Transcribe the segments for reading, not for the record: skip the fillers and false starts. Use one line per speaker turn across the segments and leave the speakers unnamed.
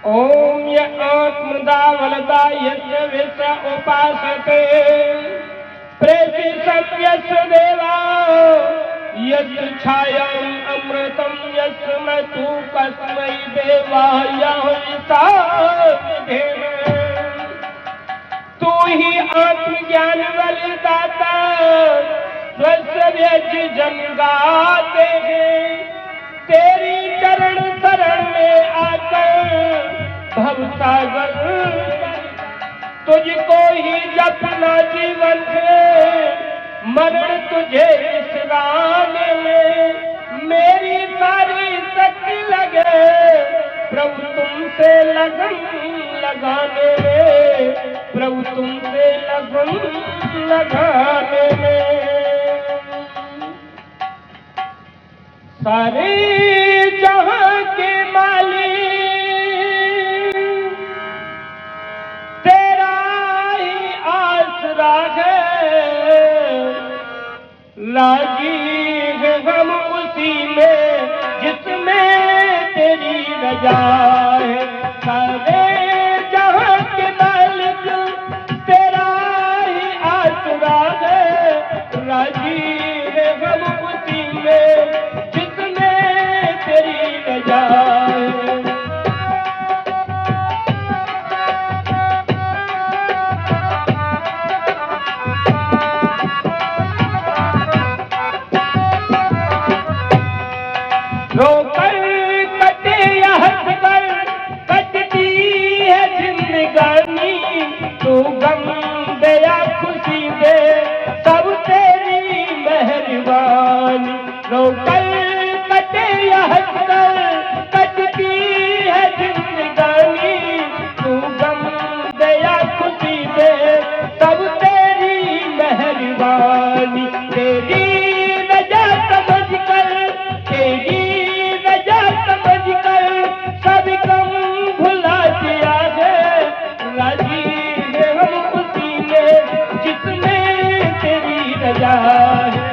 ओम य आत्मदावलदा यस्य विष उपासते प्रेषितव्यस्य देवा यस्य छायाम अमृतम यस्य मतु कस्मै देवाय देव। तू ही आत्मज्ञान बलिदाता स्वस्व्यज जन गाते हैं। तेरी चरण शरण में आकर भवसागर तुझको ही जपना जीवन है। मरण तुझे विश्राने में मेरी सारी शक्ति लगे प्रभु तुमसे लगन लगाने में। प्रभु तुमसे लगन लगाने में। सारे जहां के मालिक तेरा ही आसरा है। राजी है हम उसी में जिसमें तेरी रजा है। सारे जहां के मालिक तेरा ही आसरा है। राजी है हम उसी में तेरी रजा है। रोकर कटे या हंस कर कटती है जिंदगानी। तू गम दे या खुशी दे सब तेरी मेहरबानी। रोकर कटे या हंस कर कटती है जिंदगानी। तू गम दे या खुशी दे सब तेरी मेहरबानी। तेरी रजा समझ कर तेरी रजा समझ कर सब गम भुला दिया है। राजी है हम उसी में जिसमें तेरी रजा है।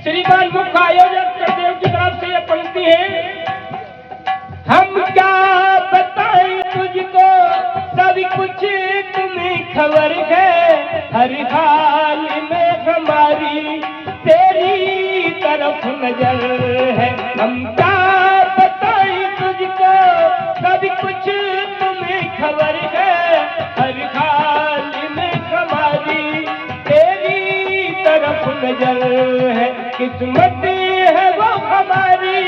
श्रीमान मुख्य आयोजक करदेव की तरफ से यह पंक्ति है। हम क्या बताएं तुझको सब कुछ तुम्हें खबर है। हर हाल में हमारी तेरी तरफ नजर है। हम क्या बताएं तुझको सब कुछ तुम्हें खबर है। हर हाल में हमारी तेरी तरफ नजर है। किस्मत है वो हमारी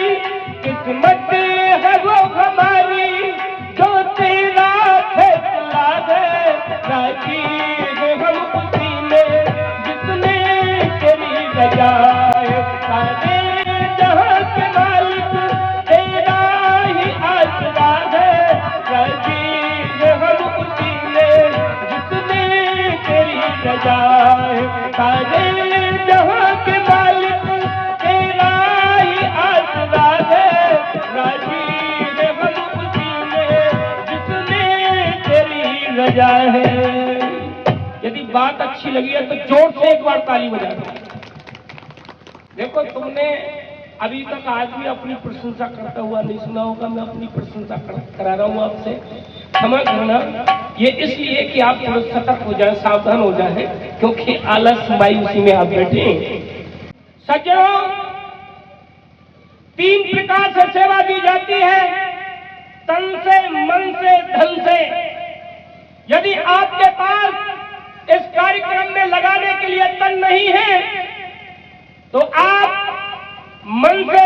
किस्मत है वो हमारी जो तेरा फैसला है। राजी है हम उसी में जिसमें तेरी रजा है। सारे जहां के मालिक तेरा ही आसरा है। राजी है हम उसी में जिसमें तेरी रजा है। सारे जहां के मालिक तेरा ही आसरा है। राजी है हम उसी में जिसमें तेरी रजा है। यदि बात अच्छी लगी है तो जोर से एक बार ताली बजा दो। देखो तुमने अभी तक आज भी अपनी प्रशंसा करता हुआ नहीं सुना होगा। मैं अपनी प्रशंसा करा रहा हूँ आपसे। क्षमा करना ये इसलिए कि आप थोड़ा सतर्क हो जाए सावधान हो जाए क्योंकि आलस मायूसी में आप बैठे हैं। सज्जनों तीन प्रकार से सेवा दी जाती है। तन से मन से धन से। यदि आपके पास इस कार्यक्रम में लगाने के लिए तन नहीं है तो आप मन से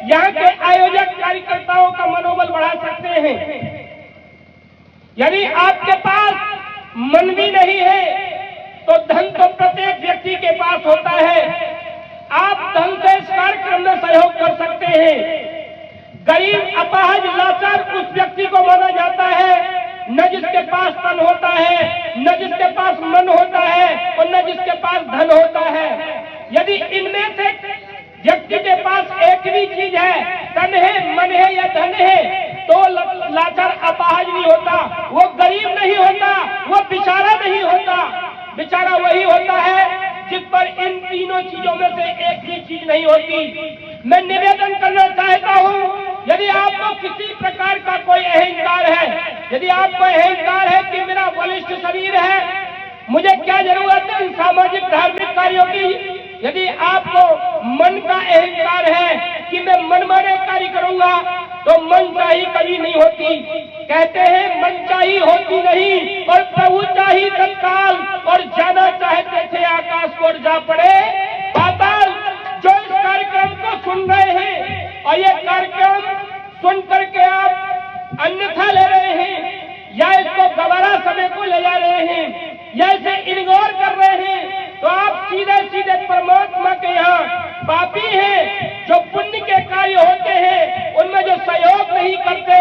यहाँ के आयोजक कार्यकर्ताओं का मनोबल बढ़ा सकते हैं। यदि आपके पास मन भी नहीं है तो धन तो प्रत्येक व्यक्ति के पास होता है। आप धन से इस कार्यक्रम में सहयोग कर सकते हैं। गरीब अपाहज लाचार उस व्यक्ति को माना जाता है न जिसके पास तन होता है, न जिसके पास मन होता है और न जिसके पास धन होता है। यदि इनमें से व्यक्ति के पास एक भी चीज है, तन है, मन है या धन है, तो लाचार अपाहज नहीं होता, वो गरीब नहीं वो बेचारा नहीं होता, बेचारा वही होता है जिस पर इन तीनों चीजों में से एक भी चीज नहीं होती। मैं निवेदन करना चाहता हूँ, यदि आपको किसी प्रकार का कोई अहंकार है, यदि आपको अहंकार है कि मेरा बलिष्ठ शरीर है, मुझे क्या जरूरत है इन सामाजिक धार्मिक कार्यों की, यदि आपको मन का अहंकार है कि मैं मनमाने कार्य करूंगा, तो मनचाही कभी नहीं होती। कहते हैं मनचाही होती नहीं और प्रभु चाही तत्काल, और जाना चाहते थे आकाश को जा पड़े पाताल। जो इस कार्यक्रम को सुन रहे हैं और ये कार्यक्रम सुन करके आप अन्यथा ले रहे हैं, या इसको गवारा समय को ले जा रहे हैं, या इसे इग्नोर कर रहे हैं, तो आप सीधे सीधे परमात्मा के यहाँ पापी हैं। जो पुण्य के कार्य होते हैं उनमें जो सहयोग नहीं करते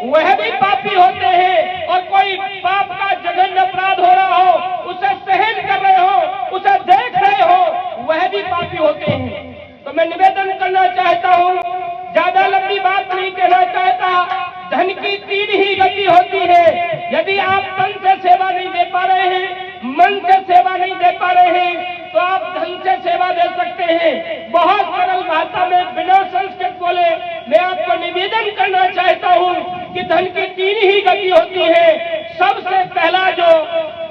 वह भी पापी होते हैं, और कोई पाप का जघन्य अपराध हो रहा हो, उसे सहन कर रहे हो, उसे देख रहे हो, वह भी पापी होते हैं। तो मैं निवेदन करना चाहता हूँ, ज्यादा लंबी बात नहीं कहना चाहता, धन की तीन ही गति होती है। यदि आप तन से सेवा नहीं दे पा रहे हैं, मन से सेवा नहीं दे पा रहे हैं, तो आप धन से सेवा दे सकते हैं। बहुत सरल भाषा में बिना संस्कृत बोले मैं आपको निवेदन करना चाहता हूँ कि धन की तीन ही गति होती है। सबसे पहला जो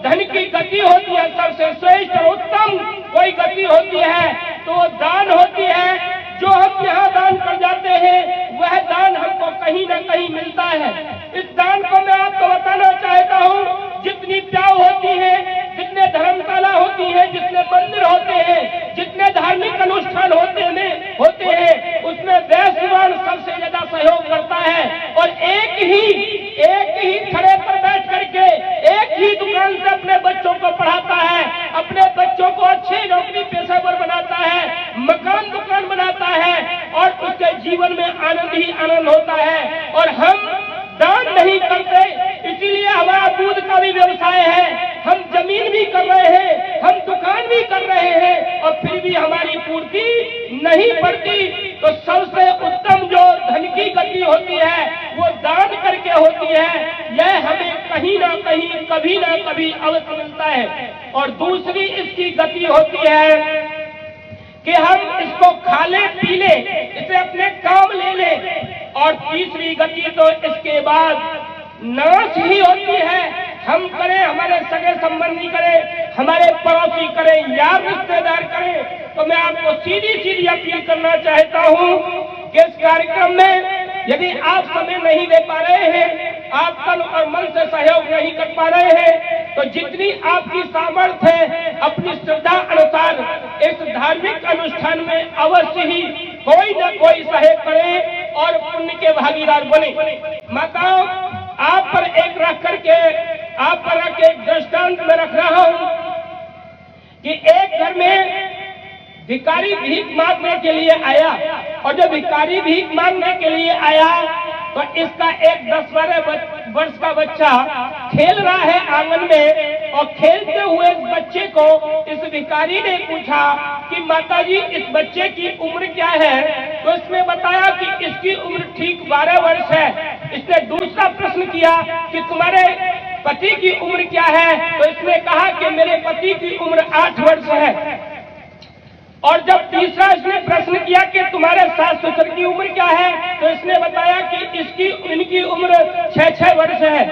धन की गति होती है, सबसे श्रेष्ठ और उत्तम कोई गति होती है, तो वो दान होती है। जो हम यहाँ दान कर जाते हैं वह दान हमको कहीं न कहीं मिलता है। इस दान को मैं आपको बताना चाहता हूँ, जितनी प्याव होती है, जितने धर्मशाला होती है, जितने मंदिर होते हैं, जितने धार्मिक अनुष्ठान होते हैं, उसमें वैश्यवान सबसे ज्यादा सहयोग करता है। और एक ही खड़े पर बैठ करके एक ही दुकान से अपने बच्चों को पढ़ाता है, अपने बच्चों को अच्छे नौकरी पेशेवर बनाता है, मकान दुकान बनाता है, और उसके जीवन में आनंद ही आनंद होता है। और हम दान नहीं करते, इसीलिए हमारा दूध का भी व्यवसाय है, हम जमीन भी कर रहे हैं, हम दुकान भी कर रहे हैं, और फिर भी हमारी पूर्ति नहीं पड़ती। तो सबसे उत्तम जो धन की गति होती है वो दान करके होती है। यह हमें कहीं ना कहीं कभी ना कभी अवश्य मिलता है। और दूसरी इसकी गति होती है कि हम इसको खा ले पी ले, इसे अपने काम ले ले। और तीसरी गति तो इसके बाद नाश ही होती है। हम करें, हमारे सगे संबंधी करें, हमारे पड़ोसी करें, यार रिश्तेदार करें। तो मैं आपको सीधी सीधी अपील करना चाहता हूँ कि इस कार्यक्रम में यदि आप समय नहीं दे पा रहे हैं, आप तन और मन से सहयोग नहीं कर पा रहे हैं, तो जितनी आपकी सामर्थ्य है अपनी श्रद्धा अनुसार इस धार्मिक अनुष्ठान में अवश्य ही कोई न कोई सहयोग करे और पुण्य के भागीदार बने। माताओं, आप पर एक रख करके एक दृष्टांत में रख रहा हूं कि एक घर में भिखारी भीख मांगने के लिए आया, और जब भिखारी भीख मांगने के लिए आया तो इसका एक 10-12 वर्ष का बच्चा खेल रहा है आंगन में, और खेलते हुए इस बच्चे को इस भिखारी ने पूछा कि माताजी इस बच्चे की उम्र क्या है? तो इसने बताया कि इसकी उम्र ठीक 12 वर्ष है। इसने दूसरा प्रश्न किया कि तुम्हारे पति की उम्र क्या है? तो इसने कहा कि मेरे पति की उम्र 8 वर्ष है। और जब तीसरा इसने प्रश्न किया कि तुम्हारे सास ससुर की उम्र क्या है? तो इसने बताया कि इनकी उम्र 6-6 वर्ष है।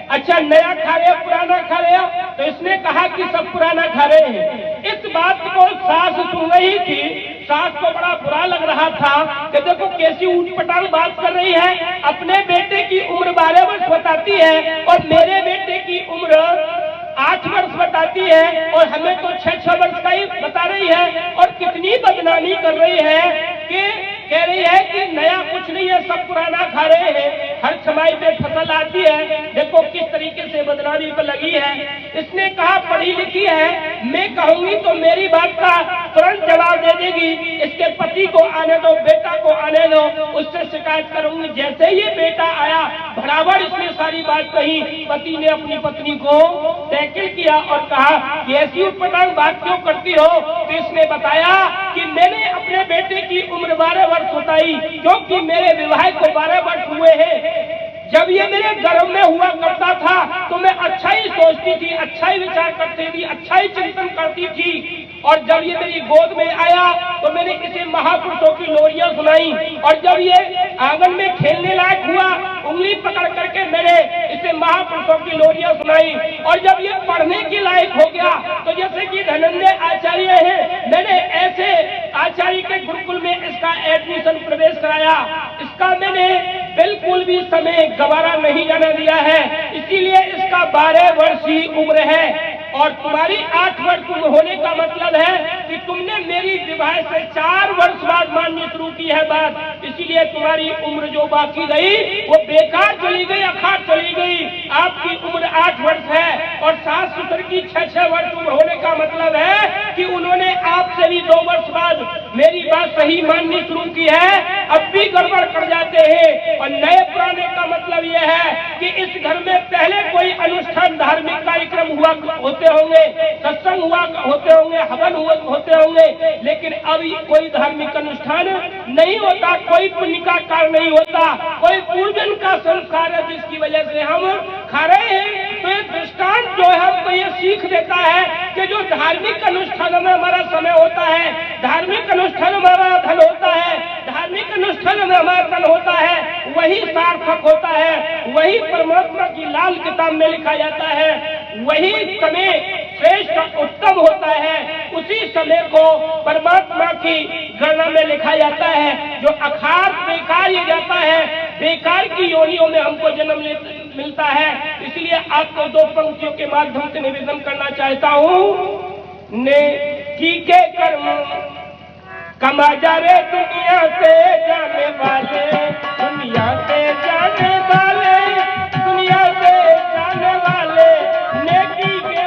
अच्छा, नया खा रहे पुराना खा रहे? तो इसने कहा कि सब पुराना खा रहे हैं। इस बात को सास सुन रही थी। सास को बड़ा बुरा लग रहा था कि देखो कैसी ऊटपटांग बात कर रही है, अपने बेटे की उम्र 12 वर्ष बताती है और मेरे बेटे की उम्र 8 वर्ष बताती है, और हमें तो 6-6 वर्ष का ही बता रही है। और कितनी बदनामी कर रही है कि कह रही है कि नया कुछ नहीं है, सब पुराना खा रहे हैं, हर छमाई पे फसल आती है। देखो किस तरीके से बदनामी पर लगी है। इसने कहा पढ़ी लिखी है, मैं कहूंगी तो मेरी बात का तुरंत जवाब दे देगी। इसके पति को आने दो, बेटा को आने दो, उससे शिकायत करूंगी। जैसे ये बेटा आया बराबर इसने सारी बात कही। पति ने अपनी पत्नी को टैकल किया और कहा कि ऐसी उटपटांग बात क्यों करती हो? तो इसने बताया कि मैंने अपने बेटे की उम्र 12 वर्ष बताई, क्योंकि मेरे विवाह को 12 वर्ष हुए हैं। जब ये मेरे गर्भ में हुआ करता था तो मैं अच्छा ही सोचती थी, अच्छा ही विचार करती थी, अच्छा ही चिंतन करती थी। और जब ये मेरी गोद में आया तो मैंने इसे महापुरुषों की लोरियां सुनाई। और जब ये आंगन में खेलने लायक हुआ, उंगली पकड़ करके मैंने इसे महापुरुषों की लोरियां सुनाई। और जब ये पढ़ने के लायक हो गया तो जैसे कि धनंजय आचार्य हैं, मैंने ऐसे आचार्य के गुरुकुल में इसका एडमिशन प्रवेश कराया। इसका मैंने बिल्कुल भी समय गवारा नहीं जाने दिया है, इसीलिए इसका 12 वर्ष ही उम्र है। और तुम्हारी 8 वर्ष होने का मतलब है कि तुमने मेरी विवाह से 4 वर्ष बाद माननी शुरू की है बात, इसीलिए तुम्हारी उम्र जो बाकी गई वो बेकार चली गई, अखाड़ चली गई। आपकी उम्र 8 वर्ष है और सास ससुर की 6-6 वर्ष उम्र होने का मतलब है कि उन्होंने आपसे भी 2 वर्ष बाद मेरी बात सही माननी शुरू की है। अब भी गड़बड़ कर जाते हैं। और नए पुराने का मतलब यह है कि इस घर में पहले कोई अनुष्ठान धार्मिक कार्यक्रम हुआ होते होंगे, सत्संग हुआ होते होंगे, हवन होते होंगे, लेकिन अभी कोई धार्मिक अनुष्ठान नहीं होता, कोई पुण्य का कार्य नहीं होता, कोई पूजन का संस्कार है जिसकी वजह से हम खा रहे हैं। तो ये दृष्टांत जो है हमको ये सीख देता है कि जो धार्मिक अनुष्ठानों में हमारा समय होता है, धार्मिक अनुष्ठानों में हमारा धन होता है, धार्मिक अनुष्ठानों में हमारा धन होता है, वही सार्थक होता है, वही परमात्मा की लाल किताब में लिखा जाता है, वही समय श्रेष्ठ उत्तम होता है। उसी समय को परमात्मा की गणना में लिखा जाता है। जो अखाड़ बेकार ही जाता है, बेकार की योनियों में हमको जन्म मिलता है। इसलिए आपको 2 पंक्तियों के माध्यम से निवेदन करना चाहता हूँ। नेकी के कर्म कमा जा रे दुनिया से जाने वाले, दुनिया से जाने वाले, दुनिया से जाने वाले, नेकी के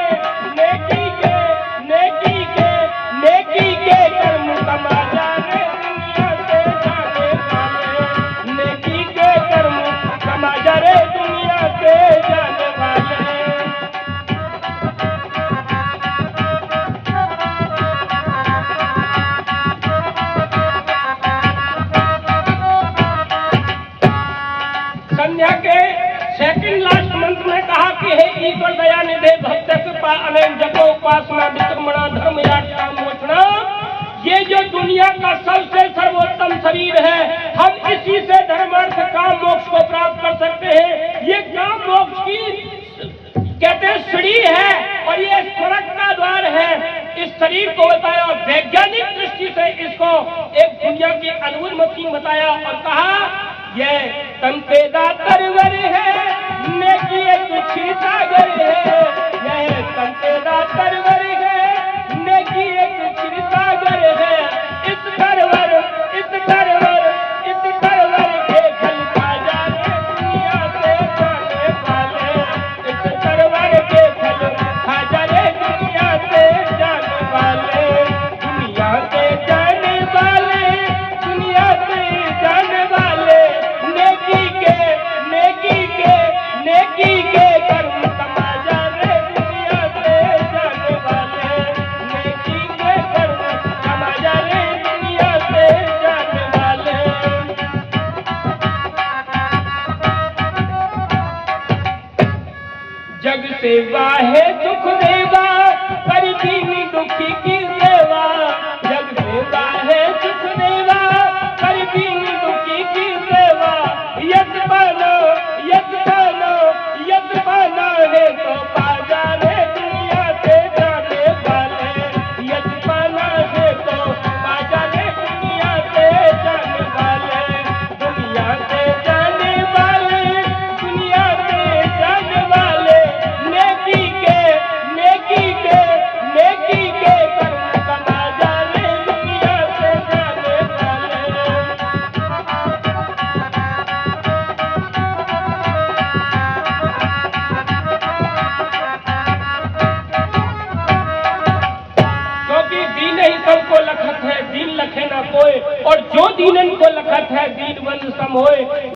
कर्म कमा जा रे दुनिया से जाने वाले, नेकी के कर्म कमा जा रे दुनिया से जाने वाले। संध्या के सेकंड लास्ट मंत्र में कहा कि हे ईश्वर दया निधे भक्त कृपा अनंत जपो उपासना विक्रमणा धर्म याग काम मोचना। ये जो दुनिया का सबसे सर्वोत्तम शरीर है, हम इसी से धर्मार्थ काम मोक्ष को प्राप्त कर सकते हैं। ये काम मोक्ष की कहते हैं सीढ़ी है और ये स्वर्ग का द्वार है। इस शरीर को बताया और वैज्ञानिक दृष्टि से इसको एक दुनिया की अद्भुत मशीन बताया और कहा ये तन पे दातरवर है, नेकी एक क्षीरसागर है। यह तन पे दातरवर है, नेकी एक क्षीरसागर है। इस घरवर के फल खा जाने दुनिया से जाने वाले, इस घरवर के फल खा जाने दुनिया से जाने वाले, दुनिया से जाने वाले, दुनिया से जाने वाले, नेकी के कर्म कमा जाने दुनिया से जाने वाले, नेकी के कर्म कमा जाने दुनिया से जाने वाले। जग सेवा है दुख देवा, कर दीन दुखी की सेवा। जग सेवा है दुख देवा, कर दीन दुखी की सेवा। यद बनो है तो पा जाने दुनिया से जाने वाले, यद पाना है तो पा जाने दुनिया से जाने वाले, दुनिया से जाने वाले, दुनिया से जाने वाले, नेकी के कर्म कमा जाने दुनिया से जाने वाले। सबको लखत है दीन लखे न कोय, और जो दीनन को लखत है दीन बंद सम होए।